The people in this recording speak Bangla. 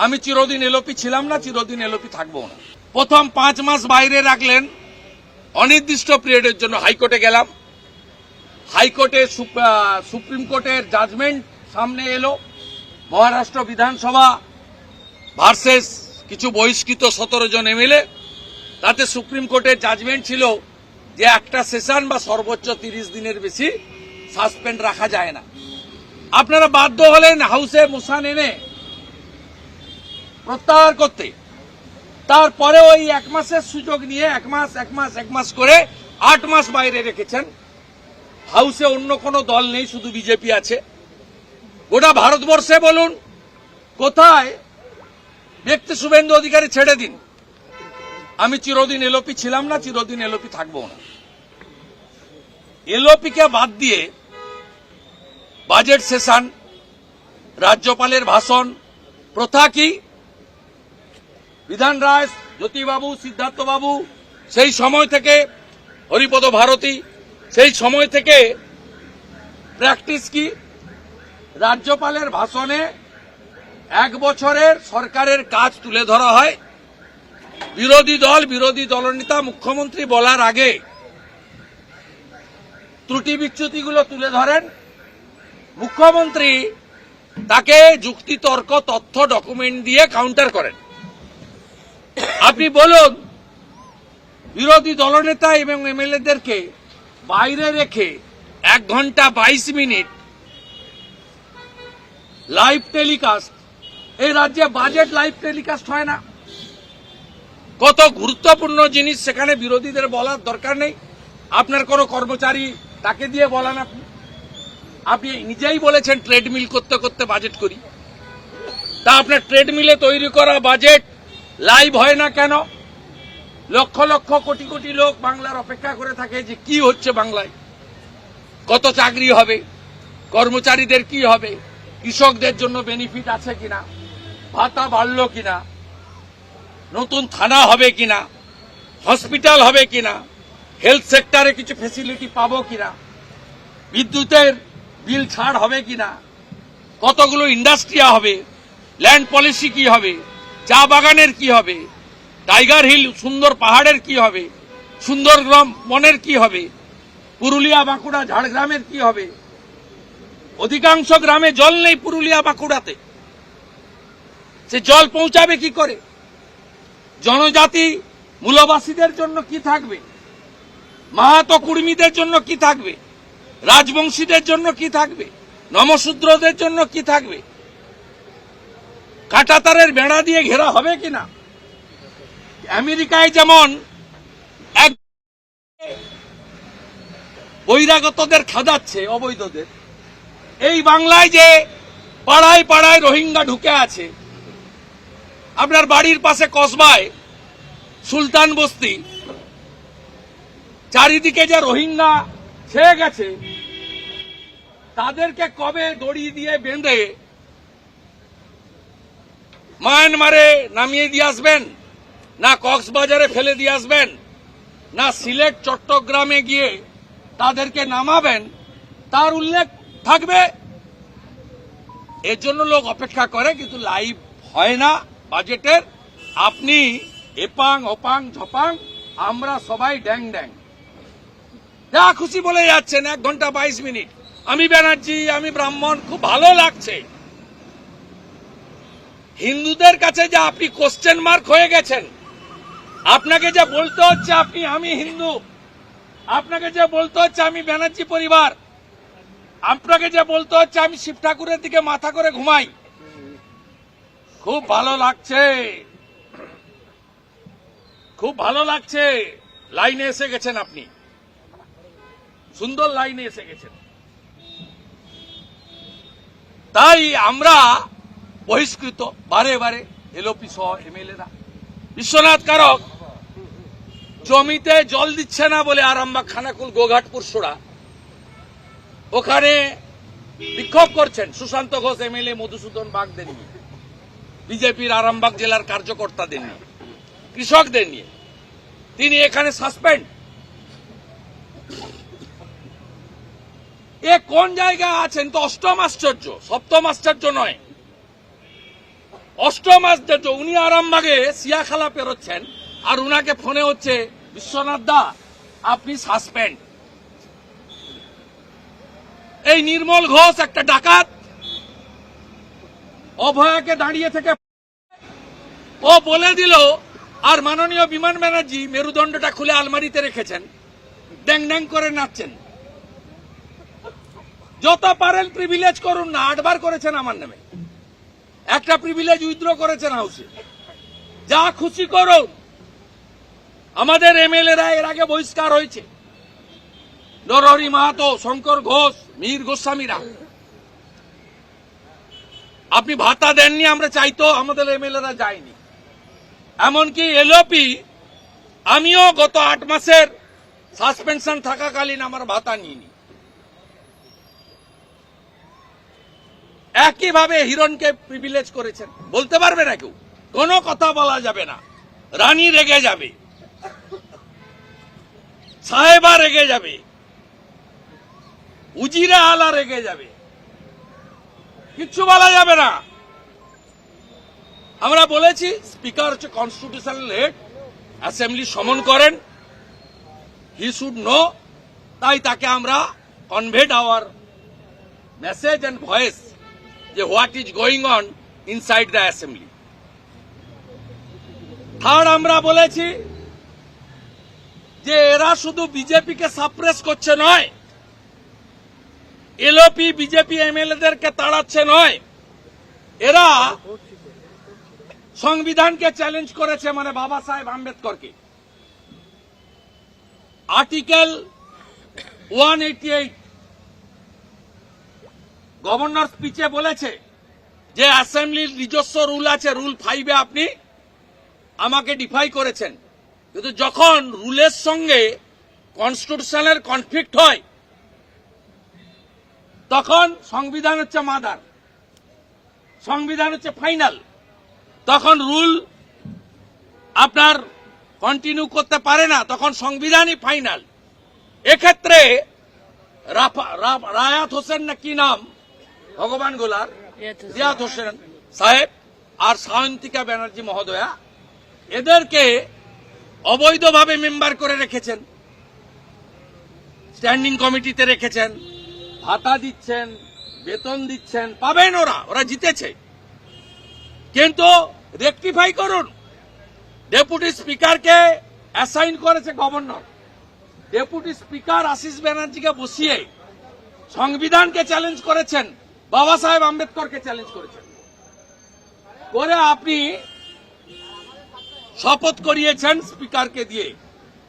আমি চিরদিন এলওপি ছিলাম না, চিরদিন এলওপি থাকবো না। প্রথম 5 মাস বাইরে রাখলেন অনির্দিষ্ট পিরিয়ডের জন্য। হাইকোর্টে গেলাম, হাইকোর্টে সুপ্রিম কোর্টের জাজমেন্ট সামনে এলো। মহারাষ্ট্র বিধানসভা ভার্সেস কিছু বহিষ্কৃত 17 জন এমএলএ, তাতে সুপ্রিম কোর্টের জাজমেন্ট ছিল যে একটা সেশন বা সর্বোচ্চ 30 দিনের বেশি সাসপেন্ড রাখা যায় না। আপনারা বাধ্য হলেন হাউসে মোশন এনে প্রত্যাহার করতে। তারপরে ওই 1 মাসের সুযোগ নিয়ে 1 মাস করে 8 মাস বাইরে রেখেছেন। হাউসে অন্য কোনো দল নেই, শুধু বিজেপি আছে। গোটা ভারতবর্ষে বলুন কোথায় ব্যক্তি শুভেন্দু অধিকারী ছেড়ে দিন। আমি চিরদিন এলওপি ছিলাম না, চিরদিন এলওপি থাকবো না। এলওপিকে বাদ দিয়ে বাজেট সেশন, রাজ্যপালের ভাষণ, প্রথা কি? বিধান রায়, জ্যোতিবাবু, সিদ্ধার্থবাবু, সেই সময় থেকে হরিপদ ভারতী, সেই সময় থেকে প্র্যাকটিস কি? রাজ্যপালের ভাষণে 1 বছরের সরকারের কাজ তুলে ধরা হয়। বিরোধী দলনেতা মুখ্যমন্ত্রী বলার আগে ত্রুটি বিচ্যুতিগুলো তুলে ধরেন। মুখ্যমন্ত্রী তাকে যুক্তিতর্ক, তথ্য, ডকুমেন্ট দিয়ে কাউন্টার করেন। আপনি বলুন, বিরোধী দলনেতা এবং এমএলএদেরকে বাইরে রেখে 1 ঘন্টা 22 মিনিট লাইভ টেলিকাস্ট, এই রাজ্যে বাজেট লাইভ টেলিকাস্ট হয় না। কত গুরুত্বপূর্ণ জিনিস সেখানে বিরোধীদের বলার দরকার নেই। আপনার কোনো কর্মচারী তাকে দিয়ে বলান। আপনি নিজেই বলেছেন ট্রেডমিল করতে করতে বাজেট করি। তা আপনার ট্রেডমিলে তৈরি করা বাজেট লাইভ হয় না কেন? লক্ষ লক্ষ কোটি কোটি লোক বাংলার অপেক্ষা করে থাকে যে কি হচ্ছে বাংলায়, কত চাকরি হবে, কর্মচারীদের কি হবে, কৃষকদের জন্য বেনিফিট আছে কিনা, ভাতা বাড়লো কিনা, নতুন থানা হবে কিনা, হসপিটাল হবে কিনা, হেলথ সেক্টরে কিছু ফেসিলিটি পাবো কিনা, বিদ্যুতের বিল ছাড় হবে কিনা, কতগুলো ইন্ডাস্ট্রি হবে, ল্যান্ড পলিসি কি হবে, চা বাগানের কি হবে, টাইগার হিল সুন্দর পাহাড়ের কি হবে, সুন্দরগ্রাম বনের কি হবে, পুরুলিয়া বাঁকুড়া ঝাড়গ্রামের কি হবে। অধিকাংশ গ্রামে জল নেই পুরুলিয়া বাঁকুড়াতে, সে জল পৌঁছাবে কি করে? জনজাতি মূলবাসীদের জন্য কি থাকবে, মাহাতো কুর্মীদের জন্য কি থাকবে, রাজবংশীদের জন্য কি থাকবে, নমশূদ্রদের জন্য কি থাকবে? কাঁটাতারের বেড়া দিয়ে ঘেরা হবে কিনা? আমেরিকায় যেমন এক বহিরাগতদের খাদাচ্ছে, অবৈধদের, এই বাংলায় যে পাড়ায় পাড়ায় রোহিঙ্গা ঢুকে আছে। আপনার বাড়ির পাশে কসবায় সুলতান বস্তি, চারিদিকে যে রোহিঙ্গা ছেয়ে গেছে, তাদেরকে কবে দড়ি দিয়ে বেঁধে মায়ানমারে নামিয়ে দিয়ে আসবেন, না কক্সবাজারে ফেলে দিয়ে আসবেন, না সিলেট চট্টগ্রামে গিয়ে তাদেরকে নামাবেন, তার উল্লেখ থাকবে। এর জন্য লোক অপেক্ষা করে, কিন্তু লাইভ হয় না বাজেটের। আপনি এপাং ওপাং ঝপাং, আমরা সবাই ড্যাং ড্যাং, যা খুশি বলে যাচ্ছেন। 1 ঘন্টা 22 মিনিট। আমি ব্যানার্জি, আমি ব্রাহ্মণ, খুব ভালো লাগছে। হিন্দুদের কাছে যে আপনি কোশ্চেন মার্ক হয়ে গেছেন, আপনাকে যে বলতে হচ্ছে আমি হিন্দু, আপনাকে যে বলতে হচ্ছে আমি ব্যানার্জি পরিবার, আপনাকে যে বলতে হচ্ছে আমি শিব ঠাকুরের দিকে মাথা করে ঘুমাই। খুব ভালো লাগছে, খুব ভালো লাগছে। লাইনে এসে গেছেন আপনি, সুন্দর লাইনে এসে গেছেন। তাই আমরা বহিষ্কৃত বারে বারে এলওপি সহ এমএলএরা। বিশ্বনাথ কারক জমিতে জল দিচ্ছে না বলে আরামবাগ, খানাকুল, গোঘাটপুর, সোড়া, ওখানে বিক্ষোভ করছেন সুশান্ত ঘোষ এমএলএ, মধুসূদন বাগদের নিয়ে, বিজেপির আরামবাগ জেলার কার্যকর্তাদের নিয়ে, কৃষকদের নিয়ে। তিনি এখানে সাসপেন্ড। এ কোন জায়গায় আছেন? তো অষ্টম আশ্চর্য, সপ্তম আশ্চর্য নয়। অষ্টম আশ্চর্য, উনি আরামবাগে সিয়াখালা পেরোচ্ছেন আর উনাকে ফোনে হচ্ছে, বিশ্বনাথ দা আপনি সাসপেন্ড। এই নির্মল ঘোষ একটা ডাকাত, অভয়াকে দাঁড়িয়ে থেকে ও বলে দিল, আর মাননীয় বিমান ব্যানার্জি মেরুদণ্ডটা খুলে আলমারিতে রেখেছেন, ড্যাং ড্যাং করে নাচছেন। যত পারেন প্রিভিলেজ করুন না, 8 বার করেছেন আমার নামে, একটা প্রিভিলেজ উইথড্র করেছেন হাউসে, যা খুশি করুন। আমাদের এমএলএরা এর আগে বহিষ্কার হয়েছে, নরহরি মাহাতো, শঙ্কর ঘোষ, মীর গোস্বামীরা। আপনি ভাতা দেননি, আমরা চাইতো আমাদের এমএলএরা যায়নি। এমনকি এলওপি, আমিও গত 8 মাসের সাসপেনশন থাকাকালীন আমার ভাতা নিইনি। একইভাবে হিরণকে প্রিভিলেজ করেছেন, বলতে পারবে না কেউ, কোনো কথা বলা যাবে না। রানী রেগে যাবে, সাহেবা রেগে যাবে, উজিরা আলা রেগে যাবে, কিচ্ছু বলা যাবে না। আমরা বলেছি স্পিকার হচ্ছে কনস্টিটিউশনাল হেড, অ্যাসেম্বলি সমন করেন, হি শুড নো। তাই তাকে আমরা conveyed our message and voice যে what is going on inside the assembly. Third, আমরা বলেছি যে এরা শুধু বিজেপিকে সাপ্রেস করছে নয়, এলওপি বিজেপি এমএলএদেরকে তাড়াচ্ছে নয়, এরা সংবিধানকে চ্যালেঞ্জ করেছে, মানে বাবা সাহেব আম্বেদকরকে। আর্টিকেল 188 গভর্নর স্পিচে বলেছে যে অ্যাসেম্বলির নিজস্ব রুল আছে, রুল 5-এ আপনি আমাকে ডিফাই করেছেন। কিন্তু যখন রুলের সঙ্গে কনস্টিটিউশনের কনফ্লিক্ট হয়, তখন সংবিধান হচ্ছে মাদার, সংবিধান হচ্ছে ফাইনাল, তখন রুল আপনার কন্টিনিউ করতে পারে না, তখন সংবিধানই ফাইনাল। এক্ষেত্রে রায়াত হোসেন না কি নাম, ভগবান গোলার রিয়াত হোসেন সাহেব আর সায়ন্তিকা ব্যানার্জি মহোদয়া, এদেরকে অবৈধভাবে মেম্বার করে রেখেছেন, স্ট্যান্ডিং কমিটিতে রেখেছেন, ভাতা দিচ্ছেন, বেতন দিচ্ছেন, পাবেন ওরা জিতেছে। কিন্তু রেকটিফাই করুন। ডেপুটি স্পিকারকে অ্যাসাইন করেছে গভর্নর, ডেপুটি স্পিকার আশিস ব্যানার্জিকে বসিয়ে সংবিধানকে চ্যালেঞ্জ করেছেন, বাবা সাহেব আম্বেদকরকে চ্যালেঞ্জ করেছেন, করে আপনি শপথ করিয়েছেন স্পিকারকে দিয়ে।